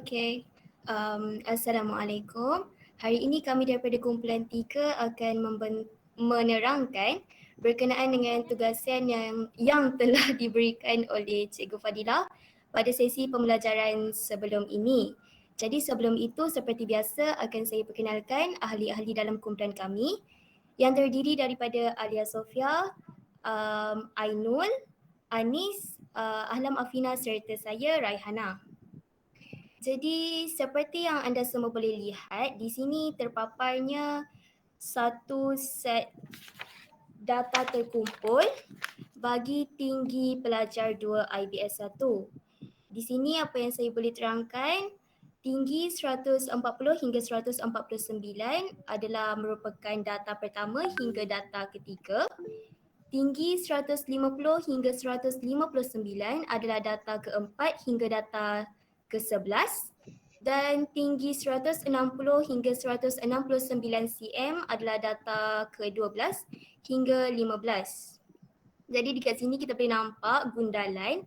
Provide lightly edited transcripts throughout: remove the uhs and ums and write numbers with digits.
Okay. Assalamualaikum. Hari ini kami daripada kumpulan 3 akan menerangkan berkenaan dengan tugasan yang telah diberikan oleh Cikgu Fadilah pada sesi pembelajaran sebelum ini. Jadi sebelum itu seperti biasa akan saya perkenalkan ahli-ahli dalam kumpulan kami yang terdiri daripada Alia Sofia, Ainul, Anis, Ahlam Afina serta saya Raihana. Jadi seperti yang anda semua boleh lihat, di sini terpaparnya satu set data terkumpul bagi tinggi pelajar 2 IBS 1. Di sini apa yang saya boleh terangkan, tinggi 140 hingga 149 adalah merupakan data pertama hingga data ketiga. Tinggi 150 hingga 159 adalah data keempat hingga data ke-11 dan tinggi 160 hingga 169 cm adalah data ke-12 hingga 15. Jadi dekat sini kita boleh nampak gundalan.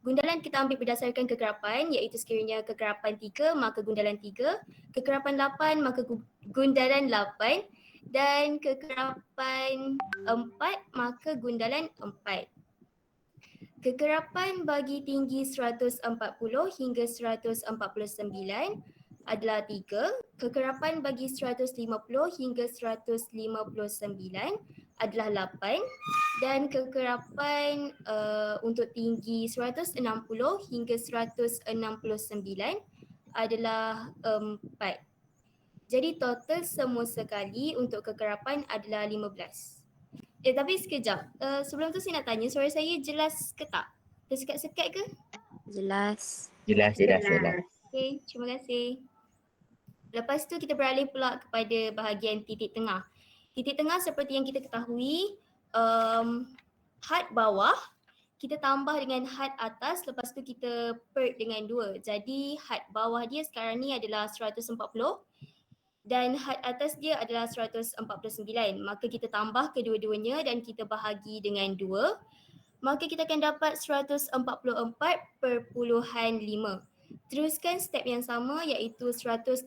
Gundalan kita ambil berdasarkan kekerapan iaitu sekiranya kekerapan 3 maka gundalan 3, kekerapan 8 maka gundalan 8 dan kekerapan 4 maka gundalan 4. Kekerapan bagi tinggi 140 hingga 149 adalah 3, kekerapan bagi 150 hingga 159 adalah 8 dan kekerapan untuk tinggi 160 hingga 169 adalah 4. Jadi total semua sekali untuk kekerapan adalah 15. Tapi sekejap. Sebelum tu saya nak tanya, suara saya jelas ke tak? Tersekat-sekat ke? Jelas. Jelas. Okay, terima kasih. Lepas tu kita beralih pula kepada bahagian titik tengah. Titik tengah seperti yang kita ketahui, had bawah kita tambah dengan had atas, lepas tu kita per dengan 2. Jadi had bawah dia sekarang ni adalah 140 dan had atas dia adalah 149. Maka kita tambah kedua-duanya dan kita bahagi dengan 2. Maka kita akan dapat 144/5. Teruskan step yang sama iaitu 150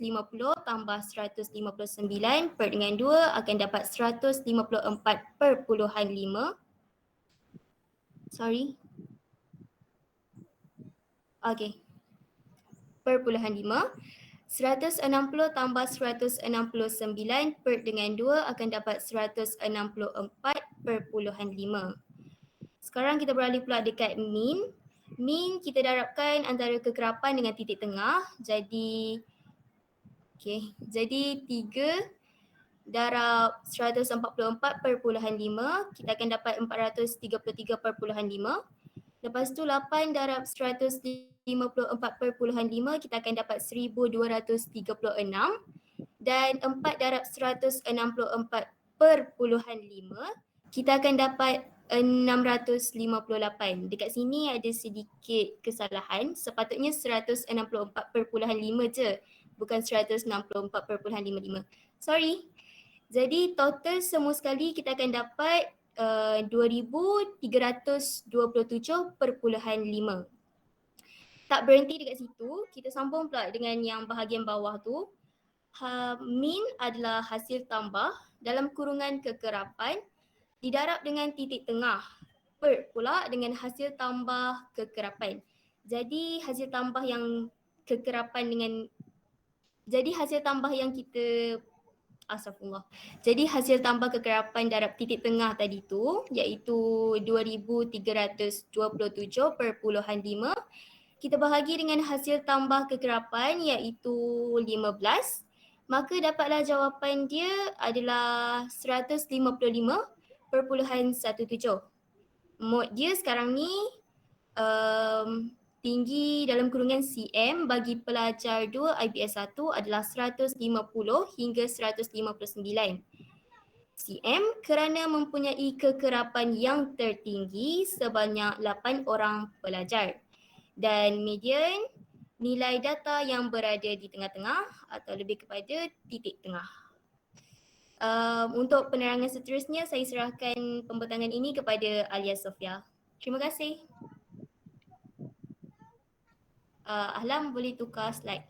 tambah 159 per dengan 2 akan dapat 154/5. Sorry. Okay. Per/5. 160 tambah 169 per dengan 2 akan dapat 164/5. Sekarang kita beralih pula dekat mean. Mean kita darabkan antara kekerapan dengan titik tengah. Jadi 3 darab 144/5 kita akan dapat 433/5. Lepas tu 8 darab 154/5 kita akan dapat 1236 dan 4 darab 164/5 kita akan dapat 658. Dekat sini ada sedikit kesalahan. Sepatutnya 164/5 je, bukan 164/55. Sorry. Jadi total semua sekali kita akan dapat 2327/5. Tak berhenti dekat situ, kita sambung pula dengan yang bahagian bawah tu. Mean adalah hasil tambah dalam kurungan kekerapan didarab dengan titik tengah per pula dengan hasil tambah kekerapan. Jadi hasil tambah yang kekerapan dengan hasil tambah yang kita Jadi hasil tambah kekerapan darab titik tengah tadi tu iaitu 2327/5 kita bahagi dengan hasil tambah kekerapan iaitu 15, maka dapatlah jawapan dia adalah 155/17. Mod dia sekarang ni tinggi dalam kurungan cm bagi pelajar 2 IBS 1 adalah 150 hingga 159 cm kerana mempunyai kekerapan yang tertinggi sebanyak 8 orang pelajar. Dan median nilai data yang berada di tengah-tengah atau lebih kepada titik tengah. Untuk penerangan seterusnya saya serahkan pembentangan ini kepada Alia Sofia. Terima kasih. Ahlam boleh tukar slide.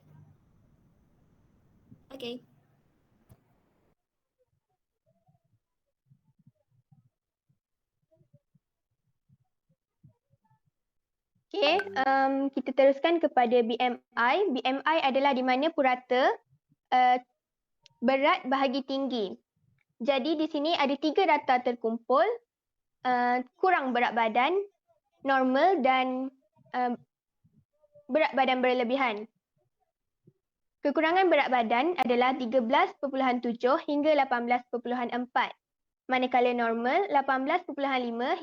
Okay. Okay, kita teruskan kepada BMI. BMI adalah di mana purata berat bahagi tinggi. Jadi di sini ada 3 data terkumpul, kurang berat badan, normal dan berat badan berlebihan. Kekurangan berat badan adalah 13.7 hingga 18.4, manakala normal 18.5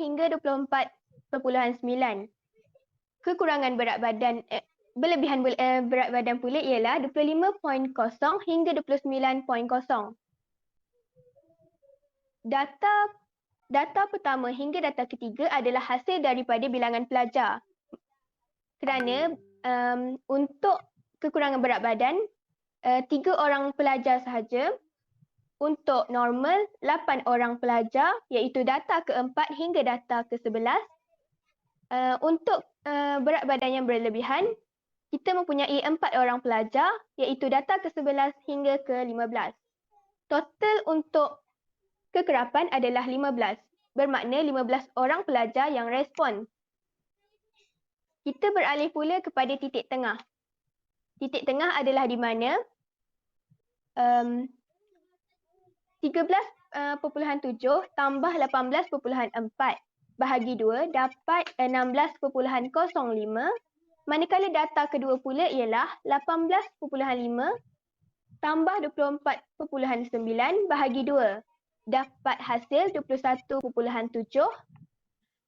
hingga 24.9. Kekurangan berat badan berlebihan berat badan pula ialah 25.0 hingga 29.0. Data pertama hingga data ketiga adalah hasil daripada bilangan pelajar. Kerana untuk kekurangan berat badan 3 orang pelajar sahaja, untuk normal 8 orang pelajar iaitu data keempat hingga data ke-11. Untuk berat badan yang berlebihan, kita mempunyai 4 orang pelajar iaitu data ke-11 hingga ke-15. Total untuk kekerapan adalah 15, bermakna 15 orang pelajar yang respon. Kita beralih pula kepada titik tengah. Titik tengah adalah di mana 13.7 tambah 18.4 bahagi 2 dapat 16.05, manakala data kedua pula ialah 18.5 tambah 24.9 bahagi 2 dapat hasil 21.7,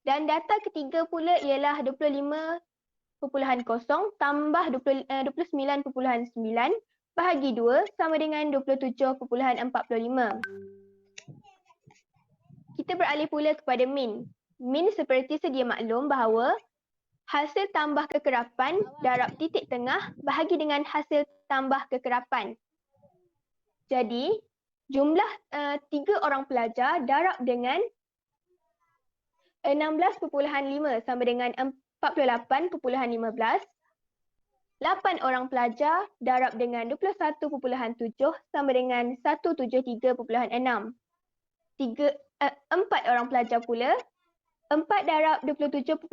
dan data ketiga pula ialah 25.0 tambah 29.9 bahagi 2 sama dengan 27.45. Kita beralih pula kepada min. Min seperti sedia maklum bahawa hasil tambah kekerapan darab titik tengah bahagi dengan hasil tambah kekerapan. Jadi, jumlah 3 orang pelajar darab dengan 16.5 sama dengan 48.15. 8 orang pelajar darab dengan 21.7 sama dengan 173.6. 4 orang pelajar pula, 4 darab 27.45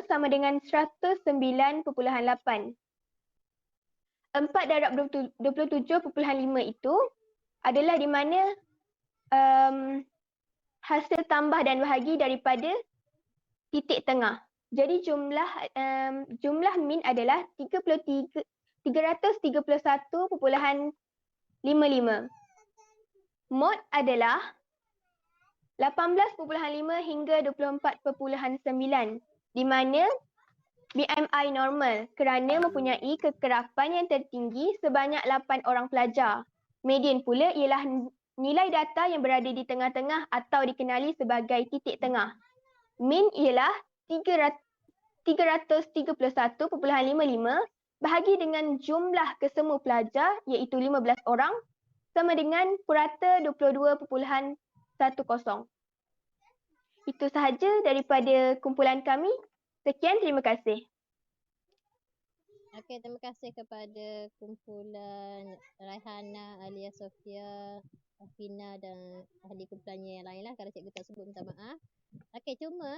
sama dengan 109.8. 4 darab 27.5 itu adalah di mana hasil tambah dan bahagi daripada titik tengah. Jadi jumlah min adalah 331.55. Mod adalah 18.5 hingga 24.9, di mana BMI normal kerana mempunyai kekerapan yang tertinggi sebanyak 8 orang pelajar. Median pula ialah nilai data yang berada di tengah-tengah atau dikenali sebagai titik tengah. Min ialah 331.55 bahagi dengan jumlah kesemua pelajar iaitu 15 orang sama dengan purata 22.10. Itu sahaja daripada kumpulan kami. Sekian, terima kasih. Okey, terima kasih kepada kumpulan Raihana, Alia Sofia, Afina dan ahli kumpulannya yang lain lah. Kalau cikgu tak sebut, minta maaf. Okey, cuma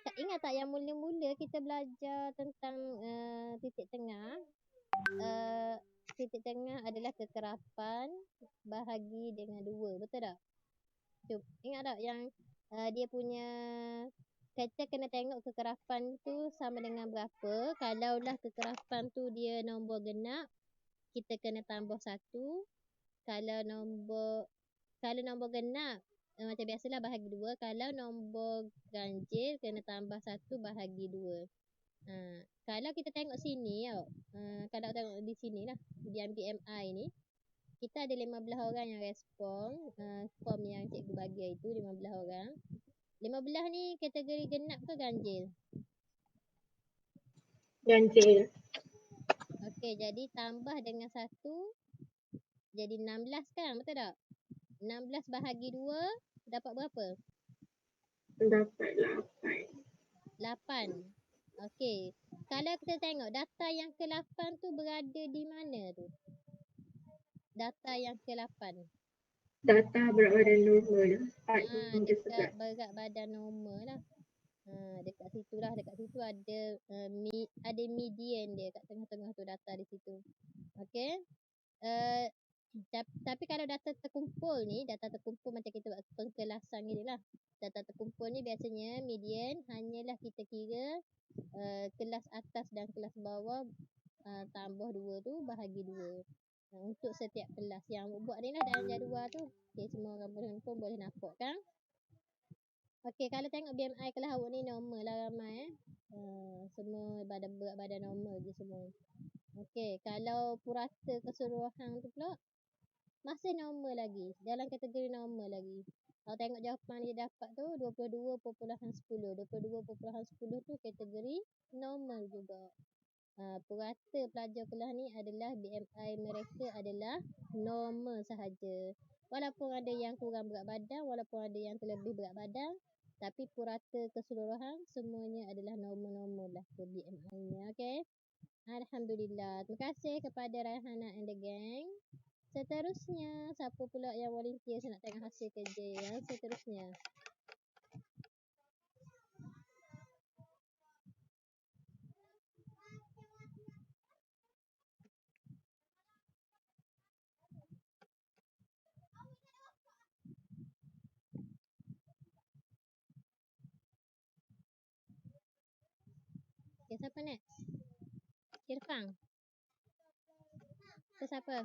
tak ingat tak yang mula-mula kita belajar tentang titik tengah. Titik tengah adalah kekerapan bahagi dengan 2, betul tak? Cuba ingat tak yang dia punya, kita kena tengok kekerapan tu sama dengan berapa. Kalaulah kekerapan tu dia nombor genap, kita kena tambah 1. Kalau nombor genap, macam biasalah bahagi 2. Kalau nombor ganjil, kena tambah 1 bahagi 2. Kalau kita tengok sini tau, kalau tengok di sini lah, di MDMI ni, kita ada 15 orang yang respon. Form yang cikgu bagi itu 15 orang. 15 ni kategori genap ke ganjil? Ganjil. Okey, jadi tambah dengan 1 jadi 16 kan, betul tak? 16 bahagi 2 dapat berapa? Dapat 8. 8. Okey. Kalau kita tengok data yang ke-8 tu berada di mana tu? Data yang ke-8. Data berat badan normal lah. Part Dekat berat badan normal lah. Dekat situ lah. Dekat situ ada ada median dia kat tengah-tengah tu, data di situ. Okey. Tapi kalau data terkumpul ni, data terkumpul macam kita buat pengkelasan ni lah. Data terkumpul ni biasanya median hanyalah kita kira kelas atas dan kelas bawah tambah 2 tu bahagi 2. Untuk setiap kelas yang buat ni lah dalam jadual tu. Okay, semua orang boleh nampak kan? Okay, kalau tengok BMI kelas awak ni normal lah ramai semua berat badan normal je semua. Okay, kalau purata keseluruhan tu pula masih normal lagi, dalam kategori normal lagi. Kalau tengok jawapan dia dapat tu 22.10. 22.10 tu kategori normal juga. Purata pelajar kelas ni adalah BMI mereka adalah normal sahaja. Walaupun ada yang kurang berat badan, walaupun ada yang terlebih berat badan, tapi purata keseluruhan semuanya adalah normal-normal lah ke BMI-nya. Okay. Alhamdulillah. Terima kasih kepada Raihana and the gang. Seterusnya, siapa pula yang volunteer? Saya nak tengok hasil kerja yang seterusnya. Okay, siapa next? Irfan. Ke siapa?